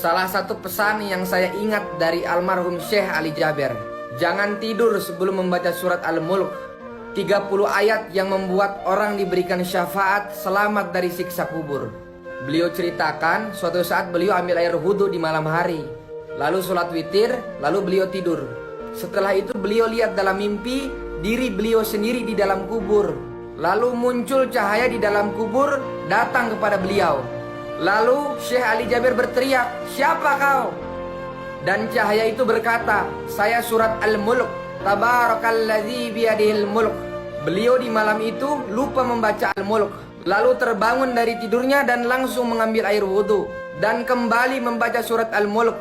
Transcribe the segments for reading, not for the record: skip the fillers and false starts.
Salah satu pesan yang saya ingat dari almarhum Syekh Ali Jaber, jangan tidur sebelum membaca surat Al-Mulk. 30 ayat yang membuat orang diberikan syafaat selamat dari siksa kubur. Beliau ceritakan suatu saat beliau ambil air wudhu di malam hari, lalu sholat witir, lalu beliau tidur. Setelah itu beliau lihat dalam mimpi diri beliau sendiri di dalam kubur. Lalu muncul cahaya di dalam kubur datang kepada beliau. Lalu Syekh Ali Jaber berteriak, "Siapa kau?" Dan cahaya itu berkata, "Saya surat Al-Mulk, Tabarakalladzi biyadihil mulk." Beliau di malam itu lupa membaca Al-Mulk, lalu terbangun dari tidurnya dan langsung mengambil air wudhu dan kembali membaca surat Al-Mulk.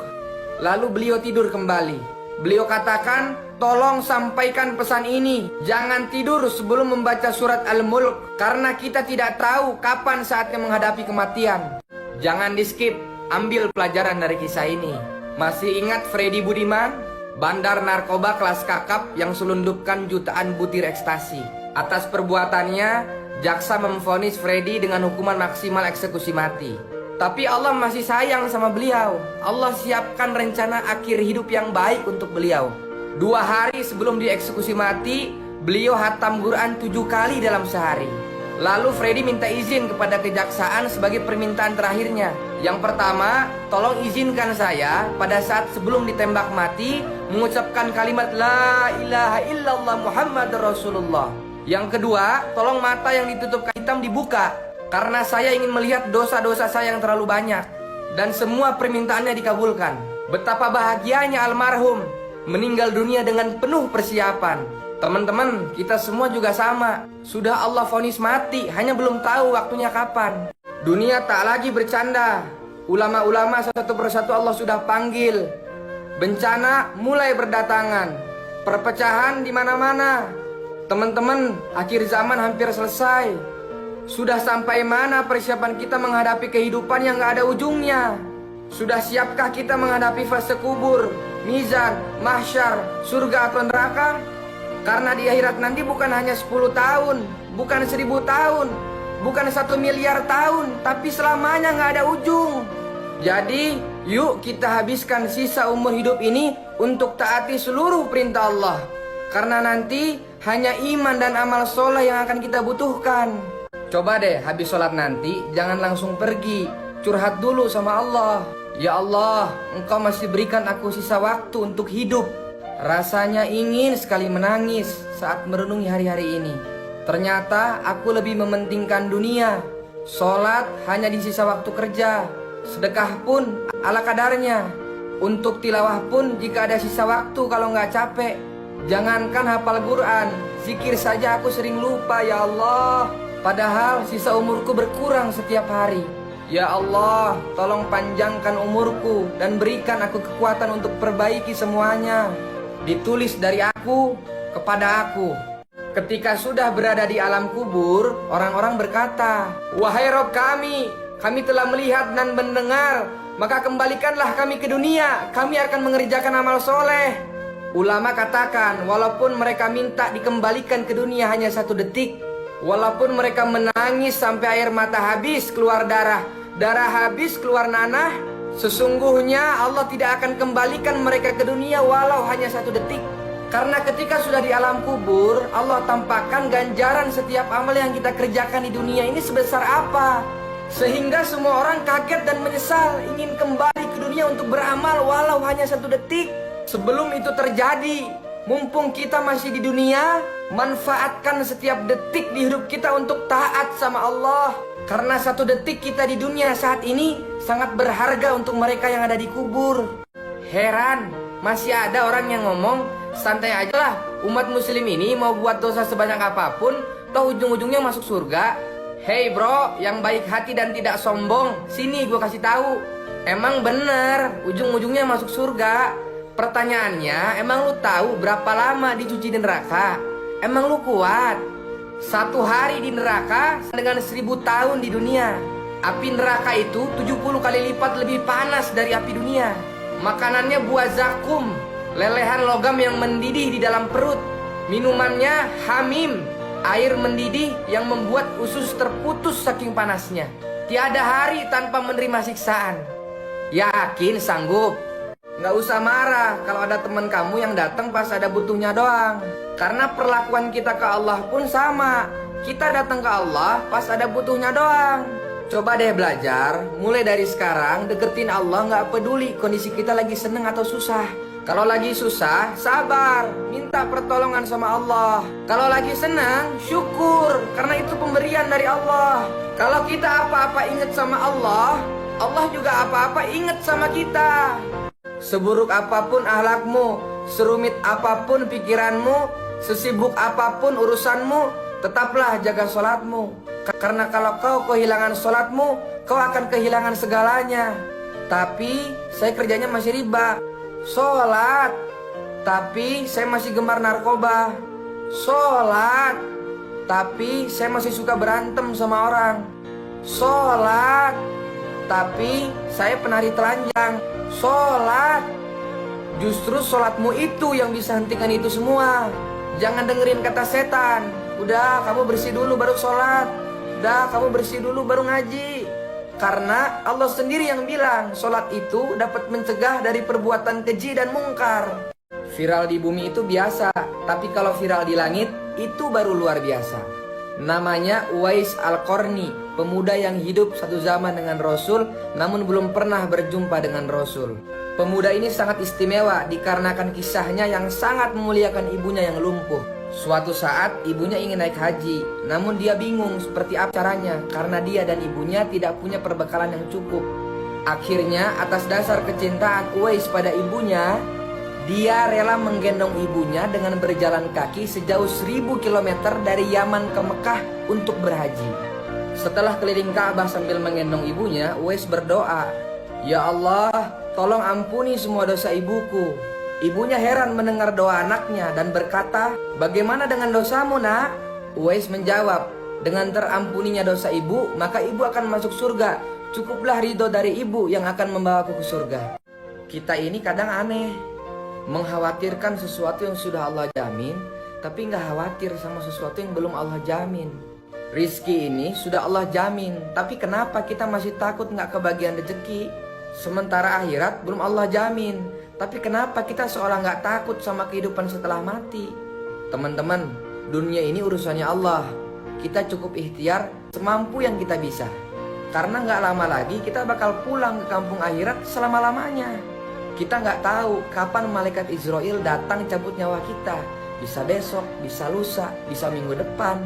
Lalu beliau tidur kembali. Beliau katakan, "Tolong sampaikan pesan ini, jangan tidur sebelum membaca surat Al-Mulk, karena kita tidak tahu kapan saatnya menghadapi kematian." Jangan di skip, ambil pelajaran dari kisah ini. Masih ingat Freddy Budiman, bandar narkoba kelas kakap yang selundupkan jutaan butir ekstasi? Atas perbuatannya, jaksa memvonis Freddy dengan hukuman maksimal eksekusi mati. Tapi Allah masih sayang sama beliau. Allah siapkan rencana akhir hidup yang baik untuk beliau. 2 hari sebelum dieksekusi mati, beliau hatam Quran 7 kali dalam sehari. Lalu Freddy minta izin kepada kejaksaan sebagai permintaan terakhirnya. Yang pertama, tolong izinkan saya pada saat sebelum ditembak mati mengucapkan kalimat La ilaha illallah Muhammad Rasulullah. Yang kedua, tolong mata yang ditutup hitam dibuka, karena saya ingin melihat dosa-dosa saya yang terlalu banyak. Dan semua permintaannya dikabulkan. Betapa bahagianya almarhum meninggal dunia dengan penuh persiapan. Teman-teman, kita semua juga sama. Sudah Allah vonis mati, hanya belum tahu waktunya kapan. Dunia tak lagi bercanda. Ulama-ulama satu persatu Allah sudah panggil. Bencana mulai berdatangan. Perpecahan di mana-mana. Teman-teman, akhir zaman hampir selesai. Sudah sampai mana persiapan kita menghadapi kehidupan yang gak ada ujungnya? Sudah siapkah kita menghadapi fase kubur, mizan, mahsyar, surga atau neraka? Karena di akhirat nanti bukan hanya 10 tahun, bukan 1000 tahun, bukan 1 miliar tahun, tapi selamanya gak ada ujung. Jadi, yuk kita habiskan sisa umur hidup ini untuk taati seluruh perintah Allah. Karena nanti hanya iman dan amal soleh yang akan kita butuhkan. Coba deh habis sholat nanti, jangan langsung pergi. Curhat dulu sama Allah. Ya Allah, Engkau masih berikan aku sisa waktu untuk hidup. Rasanya ingin sekali menangis saat merenungi hari-hari ini. Ternyata aku lebih mementingkan dunia. Sholat hanya di sisa waktu kerja. Sedekah pun ala kadarnya. Untuk tilawah pun jika ada sisa waktu kalau nggak capek. Jangankan hafal Quran, zikir saja aku sering lupa ya Allah. Padahal sisa umurku berkurang setiap hari. Ya Allah, tolong panjangkan umurku dan berikan aku kekuatan untuk perbaiki semuanya. Ditulis dari aku kepada aku. Ketika sudah berada di alam kubur, orang-orang berkata, "Wahai Rob kami telah melihat dan mendengar, maka kembalikanlah kami ke dunia, kami akan mengerjakan amal soleh." Ulama katakan, walaupun mereka minta dikembalikan ke dunia hanya 1 detik, walaupun mereka menangis sampai air mata habis keluar darah habis keluar nanah, sesungguhnya Allah tidak akan kembalikan mereka ke dunia walau hanya 1 detik. Karena ketika sudah di alam kubur, Allah tampakkan ganjaran setiap amal yang kita kerjakan di dunia ini sebesar apa, sehingga semua orang kaget dan menyesal ingin kembali ke dunia untuk beramal walau hanya 1 detik. Sebelum itu terjadi, mumpung kita masih di dunia, manfaatkan setiap detik di hidup kita untuk taat sama Allah. Karena 1 detik kita di dunia saat ini sangat berharga untuk mereka yang ada di kubur. Heran, masih ada orang yang ngomong, santai aja lah, umat muslim ini mau buat dosa sebanyak apapun, toh ujung-ujungnya masuk surga. Hey bro, yang baik hati dan tidak sombong, sini gue kasih tahu. Emang bener, ujung-ujungnya masuk surga. Pertanyaannya, emang lu tahu berapa lama dicuci di neraka? Emang lu kuat? 1 hari di neraka dengan 1000 tahun di dunia. Api neraka itu 70 kali lipat lebih panas dari api dunia. Makanannya buah zakum, lelehan logam yang mendidih di dalam perut. Minumannya hamim, air mendidih yang membuat usus terputus saking panasnya. Tiada hari tanpa menerima siksaan. Yakin sanggup? Nggak usah marah kalau ada teman kamu yang datang pas ada butuhnya doang. Karena perlakuan kita ke Allah pun sama. Kita datang ke Allah pas ada butuhnya doang. Coba deh belajar, mulai dari sekarang deketin Allah nggak peduli kondisi kita lagi seneng atau susah. Kalau lagi susah, sabar, minta pertolongan sama Allah. Kalau lagi senang, syukur, karena itu pemberian dari Allah. Kalau kita apa-apa ingat sama Allah, Allah juga apa-apa ingat sama kita. Seburuk apapun ahlakmu, serumit apapun pikiranmu, sesibuk apapun urusanmu, tetaplah jaga sholatmu. Karena kalau kau kehilangan sholatmu, kau akan kehilangan segalanya. Tapi saya kerjanya masih riba. Sholat, tapi saya masih gemar narkoba. Sholat, tapi saya masih suka berantem sama orang. Sholat, tapi saya penari telanjang. Sholat, justru sholatmu itu yang bisa hentikan itu semua. Jangan dengerin kata setan. Udah, kamu bersih dulu baru sholat. Udah, kamu bersih dulu baru ngaji. Karena Allah sendiri yang bilang sholat itu dapat mencegah dari perbuatan keji dan mungkar. Viral di bumi itu biasa, tapi kalau viral di langit itu baru luar biasa. Namanya Uwais Al-Qarni, pemuda yang hidup satu zaman dengan Rasul namun belum pernah berjumpa dengan Rasul. Pemuda ini sangat istimewa dikarenakan kisahnya yang sangat memuliakan ibunya yang lumpuh. Suatu saat ibunya ingin naik haji, namun dia bingung seperti apa caranya karena dia dan ibunya tidak punya perbekalan yang cukup. Akhirnya atas dasar kecintaan Uwais pada ibunya, dia rela menggendong ibunya dengan berjalan kaki sejauh 1000 km dari Yaman ke Mekah untuk berhaji. Setelah keliling Ka'bah sambil menggendong ibunya, Uwais berdoa, "Ya Allah, tolong ampuni semua dosa ibuku." Ibunya heran mendengar doa anaknya dan berkata, "Bagaimana dengan dosamu, nak?" Uwais menjawab, "Dengan terampuninya dosa ibu, maka ibu akan masuk surga. Cukuplah ridho dari ibu yang akan membawaku ke surga." Kita ini kadang aneh, mengkhawatirkan sesuatu yang sudah Allah jamin, tapi nggak khawatir sama sesuatu yang belum Allah jamin. Rizki ini sudah Allah jamin, tapi kenapa kita masih takut nggak kebagian rezeki? Sementara akhirat belum Allah jamin, tapi kenapa kita seolah nggak takut sama kehidupan setelah mati? Teman-teman, dunia ini urusannya Allah. Kita cukup ikhtiar semampu yang kita bisa. Karena nggak lama lagi kita bakal pulang ke kampung akhirat selama-lamanya. Kita nggak tahu kapan malaikat Israel datang cabut nyawa kita. Bisa besok, bisa lusa, bisa minggu depan.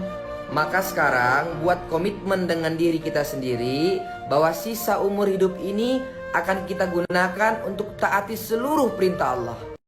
Maka sekarang buat komitmen dengan diri kita sendiri bahwa sisa umur hidup ini akan kita gunakan untuk taati seluruh perintah Allah.